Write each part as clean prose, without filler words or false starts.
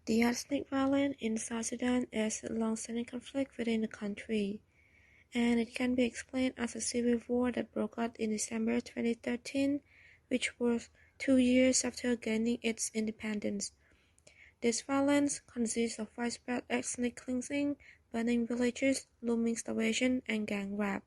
The ethnic violence in South Sudan is a long-standing conflict within the country, and it can be explained as a civil war that broke out in December 2013, which was 2 years after gaining its independence. This violence consists of widespread ethnic cleansing, burning villages, looming starvation, and gang rape.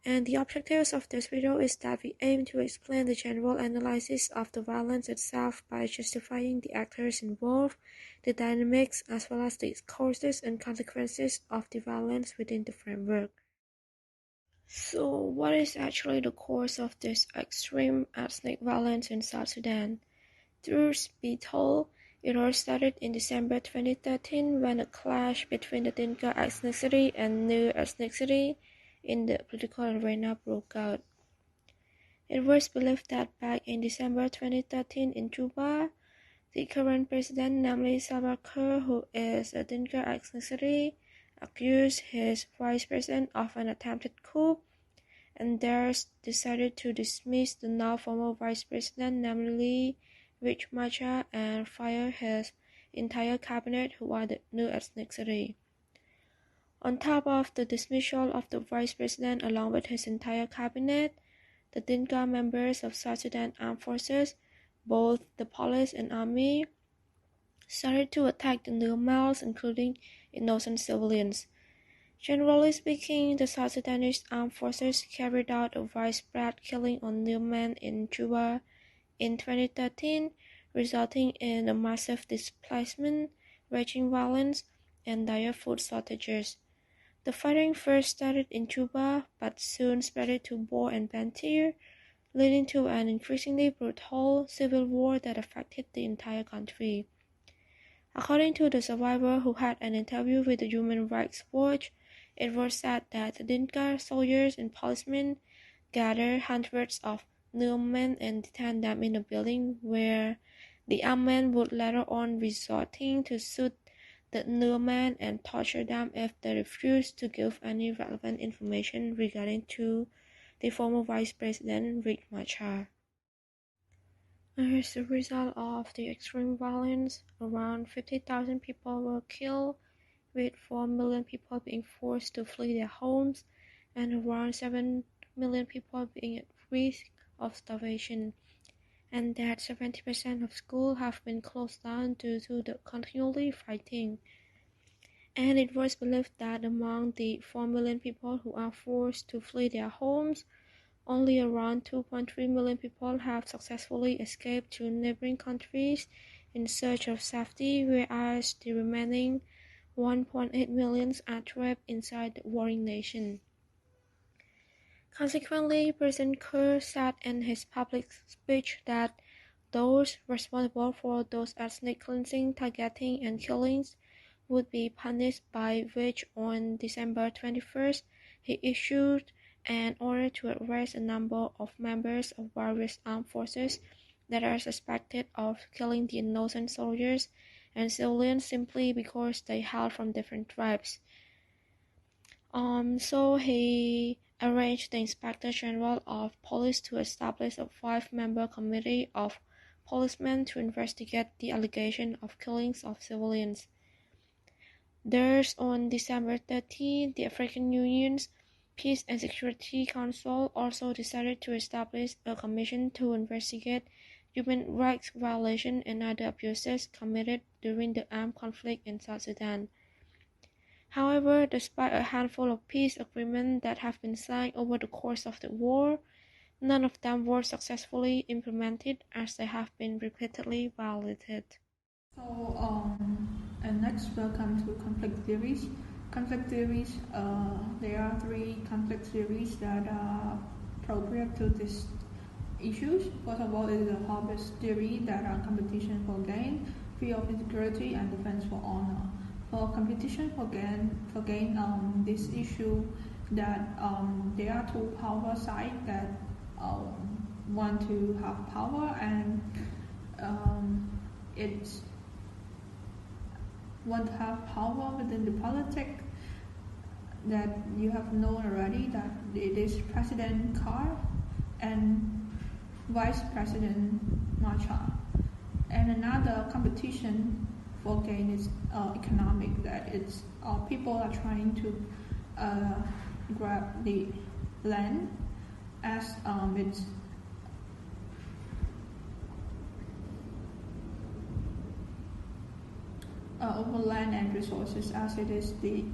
And the objectives of this video is that we aim to explain the general analysis of the violence itself by justifying the actors involved, the dynamics, as well as the causes and consequences of the violence within the framework. So, what is actually the cause of this extreme ethnic violence in South Sudan? Truth be told, it all started in December 2013 when a clash between the Dinka ethnicity and Nuer ethnicity in the political arena broke out. It was believed that back in December 2013 in Juba, the current president, namely Salva Kiir, who is a Dinka ethnicity, accused his vice president of an attempted coup, and thus decided to dismiss the now former vice president, namely Riek Machar, and fire his entire cabinet, who are the Nuer ethnicity. On top of the dismissal of the vice president along with his entire cabinet, the Dinka members of South Sudan Armed Forces, both the police and army, started to attack the Nuer males, including innocent civilians. Generally speaking, the South Sudanese Armed Forces carried out a widespread killing on Nuer men in Juba in 2013, resulting in a massive displacement, raging violence, and dire food shortages. The fighting first started in Juba, but soon spread to Bor and Bantir, leading to an increasingly brutal civil war that affected the entire country. According to the survivor who had an interview with the Human Rights Watch, it was said that the Dinka soldiers and policemen gathered hundreds of Nuer men and detained them in a building where the armed men would later on resorting to shoot the Nuer men and torture them if they refused to give any relevant information regarding to the former Vice President Riek Machar. As a result of the extreme violence, around 50,000 people were killed, with 4 million people being forced to flee their homes, and around 7 million people being at risk of starvation, and that 70% of schools have been closed down due to the continually fighting. And it was believed that among the 4 million people who are forced to flee their homes, only around 2.3 million people have successfully escaped to neighboring countries in search of safety, whereas the remaining 1.8 million are trapped inside the warring nation. Consequently, President Kiir said in his public speech that those responsible for those ethnic cleansing, targeting, and killings would be punished, by which on December 21st he issued an order to arrest a number of members of various armed forces that are suspected of killing the innocent soldiers and civilians simply because they hail from different tribes. So he arranged the Inspector General of Police to establish a 5-member committee of policemen to investigate the allegation of killings of civilians. Thus, on December 13, the African Union's Peace and Security Council also decided to establish a commission to investigate human rights violations and other abuses committed during the armed conflict in South Sudan. However, despite a handful of peace agreements that have been signed over the course of the war, none of them were successfully implemented, as they have been repeatedly violated. And next, welcome to conflict theories. Conflict theories, there are 3 conflict theories that are appropriate to these issues. First of all is the Hobbes theory, that are competition for gain, fear of insecurity, and defense for honor. For competition for gain, this issue that there are 2 power sides that want to have power, and it's want to have power within the politics, that you have known already, that it is President Kiir and Vice President Machar. And another competition for gain is economic. That it's people are trying to grab the land as it's over land and resources as it is the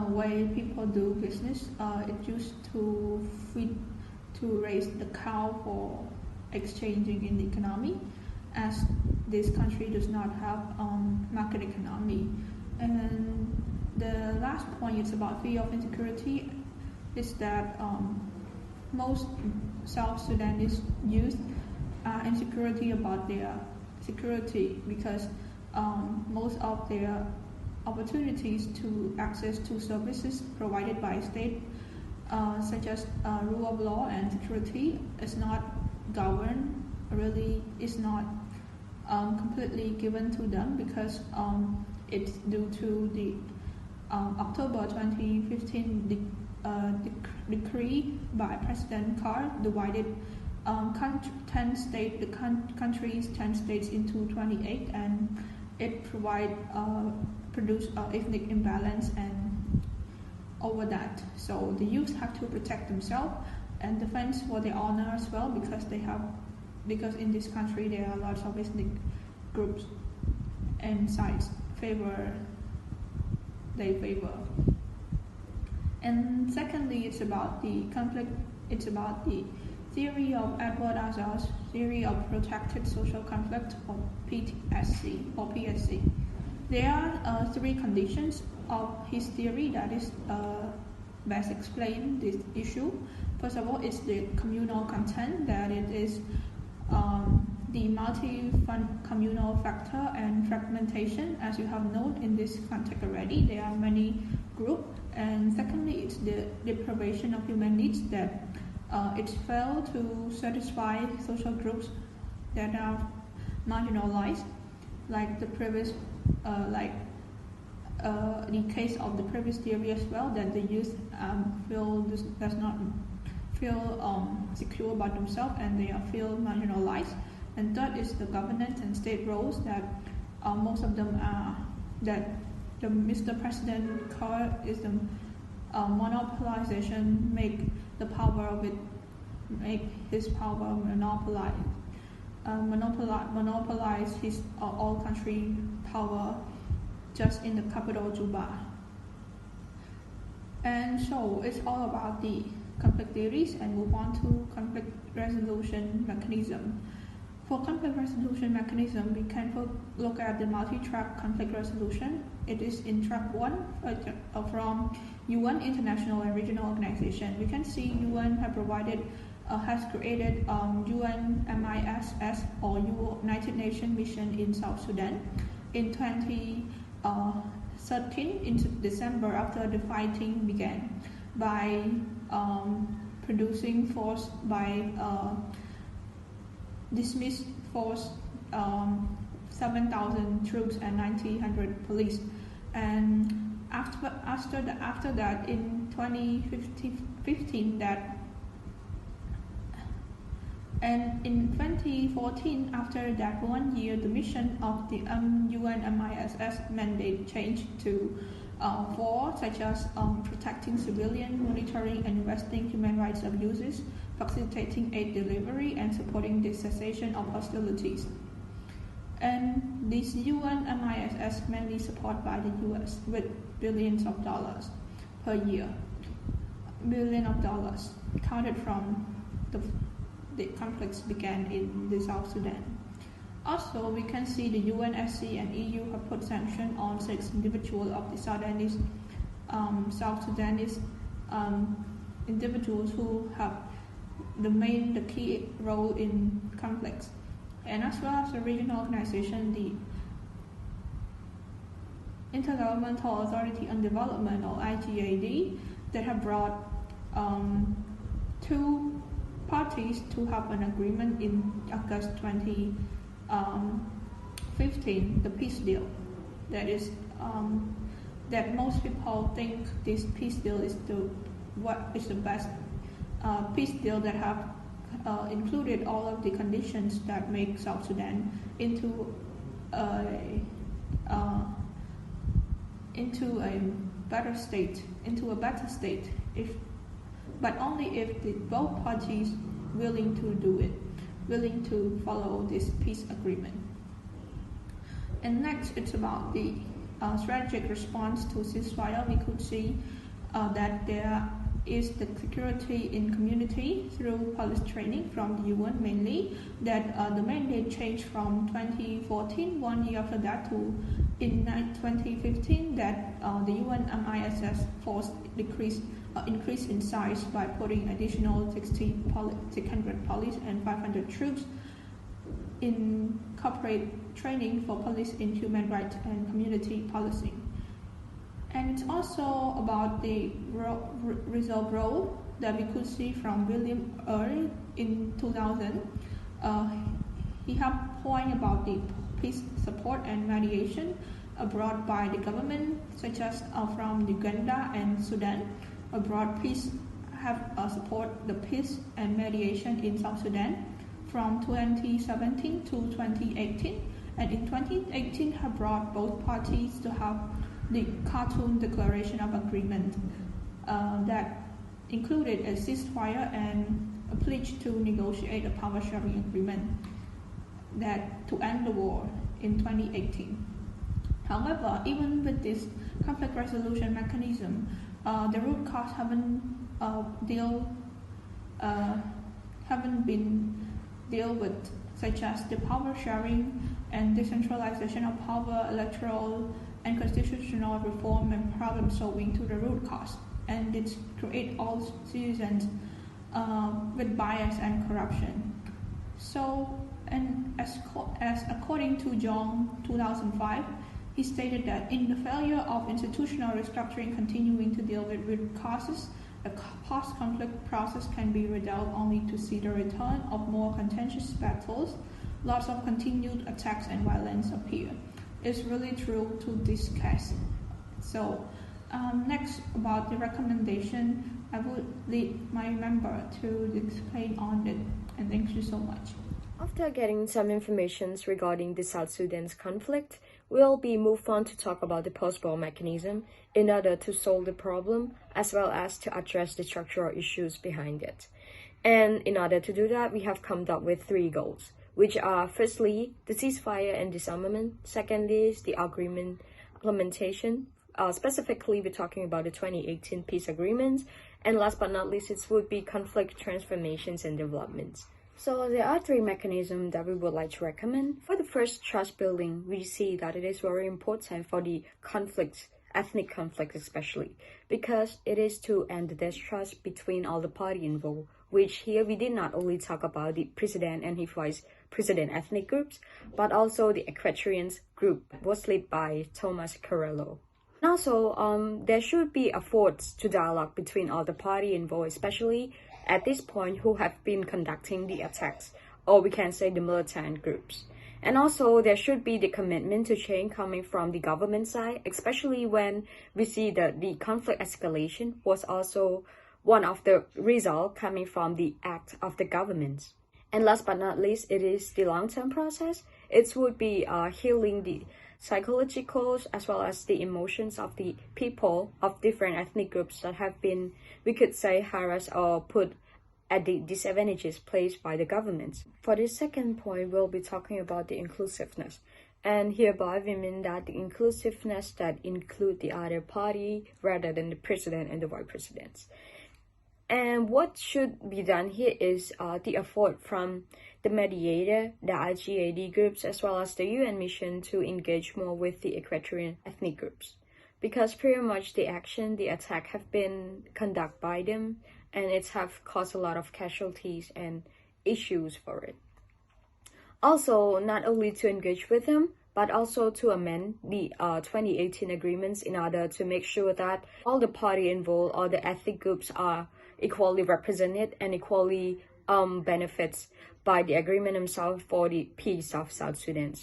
way people do business. It used to feed to raise the cow for exchanging in the economy, as this country does not have market economy. And the last point is about fear of insecurity. Is that most South Sudanese youth are insecurity about their security because most of their opportunities to access to services provided by state, such as rule of law and security, is not governed. Really, is not completely given to them because it's due to the October 2015 decree by President Carr divided 10 states, the country's 10 states into 28, and it produced ethnic imbalance and over that. So the youth have to protect themselves and defend for their honor as well because in this country there are lots of ethnic groups and sides they favor. And secondly, it's about the conflict. It's about the theory of Edward Azar's theory of protracted social conflict, or PSC. There are three conditions of his theory that is best explain this issue. First of all, it's the communal content, that it is the multi-communal factor and fragmentation. As you have known in this context already, there are many groups. And secondly, it's the deprivation of human needs, that it failed to satisfy social groups that are marginalized, like the previous, the case of the previous theory as well, that the youth does not feel secure about themselves and they feel marginalized. And third is the governance and state roles, that most of them are that the Mr. President Carr is the monopolization, make his power monopolize his all country power just in the capital Juba. And so it's all about the conflict theories, and move on to conflict resolution mechanism. For conflict resolution mechanism, we can look at the multi-track conflict resolution. It is in track 1 from UN, international and regional organization. We can see UN has created UNMISS, or United Nations Mission in South Sudan in 2013, in December, after the fighting began, by producing force by dismissed force, 7,000 troops and 1,900 police. And after that, in 2015, and in 2014, after that 1 year, the mission of the UNMISS mandate changed to 4, such as protecting civilian, monitoring and investigating human rights abuses, facilitating aid delivery, and supporting the cessation of hostilities. And this UNMISS mainly supported by the US with billions of dollars per year, billions of dollars counted from the conflicts began in the South Sudan. Also, we can see the UNSC and EU have put sanctions on 6 individuals of the South Sudanese individuals who have the key role in conflicts. And as well as the regional organization, the Intergovernmental Authority on Development, or IGAD, that have brought 2 parties to have an agreement in August 2015, the peace deal. That is that most people think this peace deal is the best peace deal that have included all of the conditions that make South Sudan into a into a better state, but only if both parties willing to do it, willing to follow this peace agreement. And next, it's about the strategic response to ceasefire. We could see that there is the security in community through police training from the UN mainly, that the mandate changed from 2014, 1 year after that, to in 2015 that the UN MISF force increased in size by putting additional 600 police and 500 troops in corporate training for police in human rights and community policing. And it's also about the reserve role that we could see from William Earl in 2000. He had point about the peace support and mediation brought by the government, such as from Uganda and Sudan. Abroad peace have support the peace and mediation in South Sudan from 2017 to 2018. And in 2018 have brought both parties to have the Khartoum Declaration of Agreement that included a ceasefire and a pledge to negotiate a power sharing agreement that to end the war in 2018. However, even with this conflict resolution mechanism, the root cause haven't been dealt with, such as the power sharing and decentralization of power, electoral and constitutional reform, and problem solving to the root cause, and it create all citizens with bias and corruption. So, and as according to John 2005, he stated that in the failure of institutional restructuring continuing to deal with root causes, a post-conflict process can be resolved only to see the return of more contentious battles, lots of continued attacks and violence appear. It's really true to this case. So next, about the recommendation, I would lead my member to explain on it, and thank you so much. After getting some information regarding the South Sudan's conflict, we'll be moved on to talk about the post-war mechanism in order to solve the problem as well as to address the structural issues behind it. And in order to do that, we have come up with 3 goals, which are firstly, the ceasefire and disarmament, secondly is the agreement implementation, specifically we're talking about the 2018 peace agreements, and last but not least, it would be conflict transformations and developments. So there are 3 mechanisms that we would like to recommend. For the first, trust building, we see that it is very important for the conflicts, ethnic conflicts especially, because it is to end the distrust between all the parties involved, which here we did not only talk about the president and his vice president ethnic groups, but also the Equatorians group was led by Thomas Carrello. And also, there should be efforts to dialogue between all the parties involved, especially at this point who have been conducting the attacks, or we can say the militant groups. And also, there should be the commitment to change coming from the government side, especially when we see that the conflict escalation was also one of the results coming from the act of the government. And last but not least, it is the long-term process. It would be healing the psychological as well as the emotions of the people of different ethnic groups that have been, we could say, harassed or put at the disadvantages placed by the government. For the second point, we'll be talking about the inclusiveness. And hereby we mean that the inclusiveness that include the other party rather than the president and the vice presidents. And what should be done here is the effort from the mediator, the IGAD groups, as well as the UN mission to engage more with the Equatorian ethnic groups. Because pretty much the attack have been conducted by them, and it have caused a lot of casualties and issues for it. Also, not only to engage with them, but also to amend the 2018 agreements in order to make sure that all the party involved, all the ethnic groups are equally represented and equally benefits by the agreement themselves for the peace of South Sudan.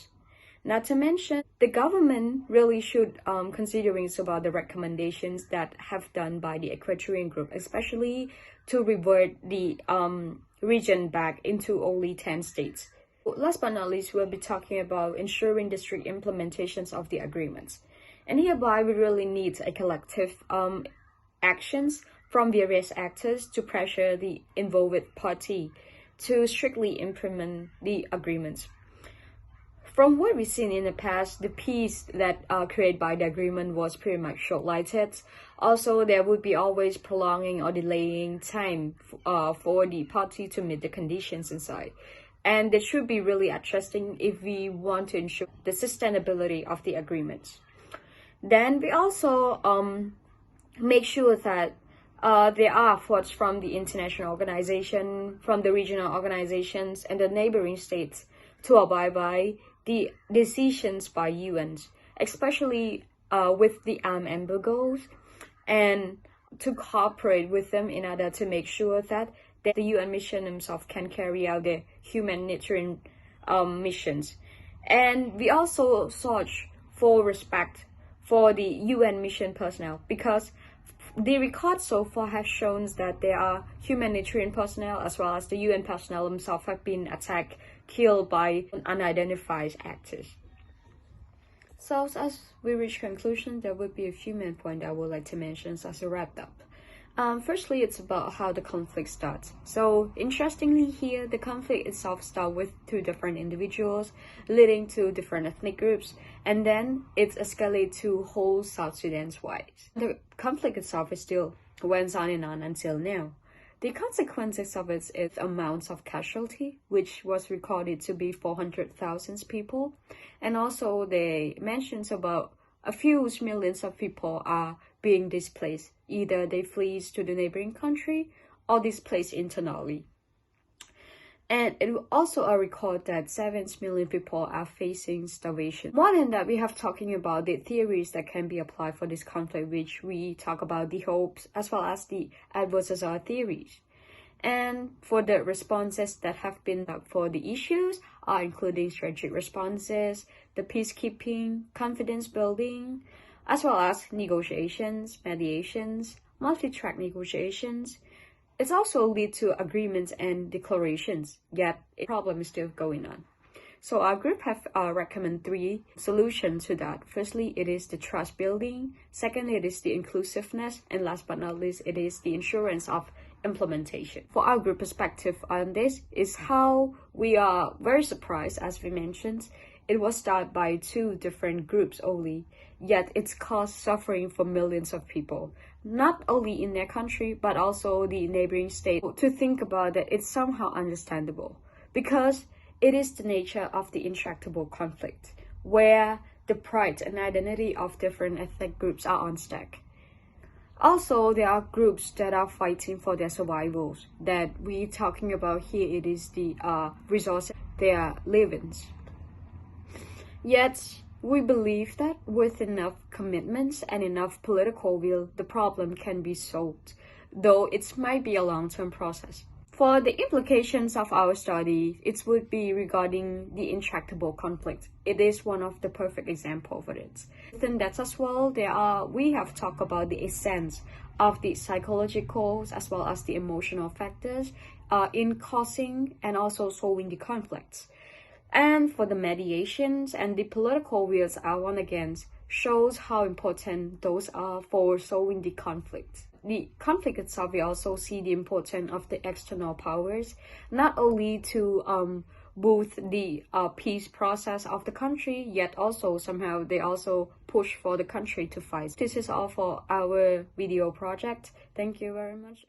Not to mention, the government really should considering about the recommendations that have done by the Equatorian group, especially to revert the region back into only 10 states. Last but not least, we'll be talking about ensuring the strict implementations of the agreements. And hereby we really need a collective actions from various actors to pressure the involved party to strictly implement the agreements. From what we've seen in the past, the peace that created by the agreement was pretty much short-lived. Also, there would be always prolonging or delaying time for the party to meet the conditions inside. And they should be really adjusting if we want to ensure the sustainability of the agreements. Then we also make sure that there are efforts from the international organization, from the regional organizations, and the neighboring states to abide by the decisions by UN, especially with the armed embargoes, and to cooperate with them in order to make sure that the UN mission themselves can carry out their humanitarian missions. And we also search for respect for the UN mission personnel, because the records so far have shown that there are humanitarian personnel as well as the UN personnel themselves have been attacked, killed by unidentified actors. So as we reach conclusion, there would be a few main points I would like to mention as a wrap up. Firstly, it's about how the conflict starts. So interestingly here, the conflict itself starts with two different individuals leading to different ethnic groups, and then it's escalated to whole South Sudan's wide. The conflict itself is still went on and on until now. The consequences of it is amounts of casualty, which was recorded to be 400,000 people, and also they mentions about a few millions of people are being displaced. Either they flee to the neighboring country or displaced internally. And it also a record that 7 million people are facing starvation. More than that, we have talking about the theories that can be applied for this conflict, which we talk about the hopes as well as the adverse theories. And for the responses that have been for the issues are including strategic responses, the peacekeeping, confidence building, as well as negotiations, mediations, multi-track negotiations. It's also lead to agreements and declarations, yet the problem is still going on. So our group have recommend 3 solutions to that. Firstly, it is the trust building. Secondly, it is the inclusiveness. And last but not least, it is the assurance of implementation. For our group perspective on this is how we are very surprised, as we mentioned. It was started by 2 different groups only, yet it's caused suffering for millions of people, not only in their country, but also the neighboring state. To think about it, it's somehow understandable, because it is the nature of the intractable conflict, where the pride and identity of different ethnic groups are on stake. Also, there are groups that are fighting for their survivals, that we're talking about here. It is the resources they are living. Yet, we believe that with enough commitments and enough political will, the problem can be solved, though it might be a long-term process. For the implications of our study, it would be regarding the intractable conflict. It is one of the perfect example for it. Within that as well, we have talked about the essence of the psychological as well as the emotional factors in causing and also solving the conflicts. And for the mediations and the political wills are one again shows how important those are for solving the conflict. The conflict itself, we also see the importance of the external powers, not only to boost the peace process of the country, yet also somehow they also push for the country to fight. This is all for our video project. Thank you very much.